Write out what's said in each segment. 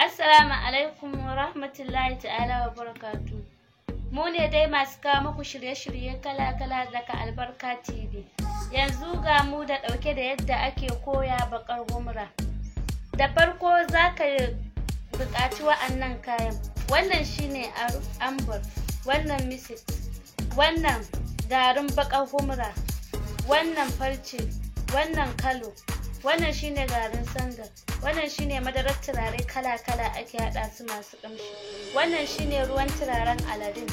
Assalamu alaikum wa rahmatullahi ta'ala wa barakatu. Mu ne dai masu kawo muku shirye-shirye kala-kala daga Albarka TV. Yanzu ga mu da ɗauke da yadda ake koya baƙar humra. Da farko za ka buƙaci wa'annan kayan. Wannan shine ambur, wannan misit, wannan garin baƙar humra, wannan farce, wannan kalo, wannan shine garin sangal, wannan shine madarar turare kala-kala ake haɗa su masu ƙamshi, wannan shine ruwan turaren aladin.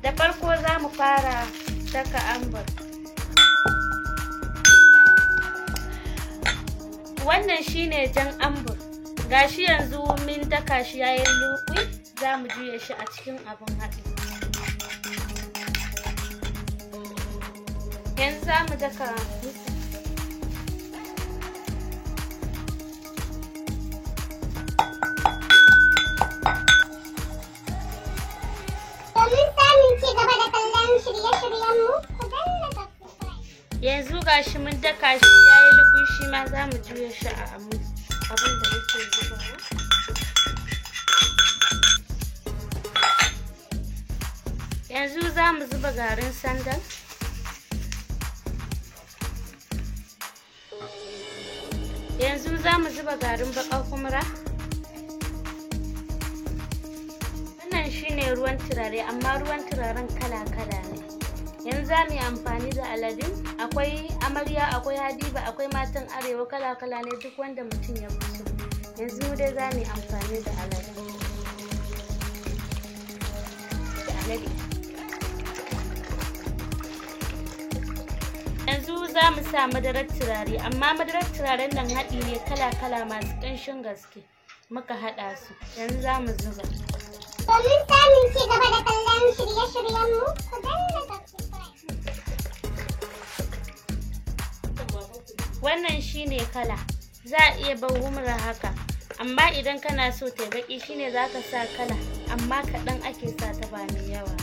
Da farko za mu fara daka ambur. Wannan shine jan ambur, gashi yanzu min daka shi yayin luƙi, za mu juye shi a cikin abin haɗi. Yanzu za mu daka yanzu gashi mun daka shi yayi luƙi, shi ma za mu juya shi a abin da muke zubawa. Yanzu za mu zuba garin sandal, yanzu za mu zuba garin baƙar humra. Wannan shine ruwan turare, amma ruwan turaren kala-kala ne. Yanzu za mu yi amfani da aladin, akwai amarya, akwai habiba, akwai matan arewa, kala-kala ne, duk wanda mutum ya fi so. Yanzu mu dai za mu yi amfani da aladin. Yanzu za mu sa madarar turare, amma madarar turaren nan haɗi ne kala-kala masu ƙanshin gaske, muka haɗa su. Yanzu za mu zuba. Domin samun ci gaba da kallon shirye-shiryenmu, ku danna subscribe. Wannan shine kala, za a iya bar humra haka, amma idan kana so ta baki shine za ka sa kala, amma kaɗan ake sa ta, ba mai yawa.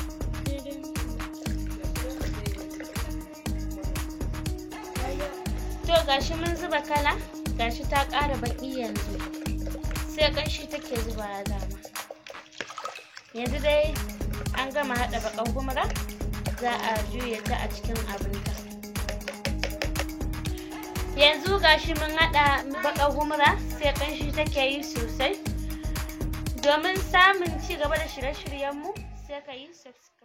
To gashi mun zuba kala, gashi ta ƙara baki yanzu, sai ƙanshi take zuba dama. Yanzu dai an gama haɗa baƙar humra, za a juye ta a cikin abinta. Yanzu gashi mun haɗa baƙar humra, sai ƙanshi take yi sosai. Domin samun ci gaba da shirye-shiryenmu, sai ka yi subscribe.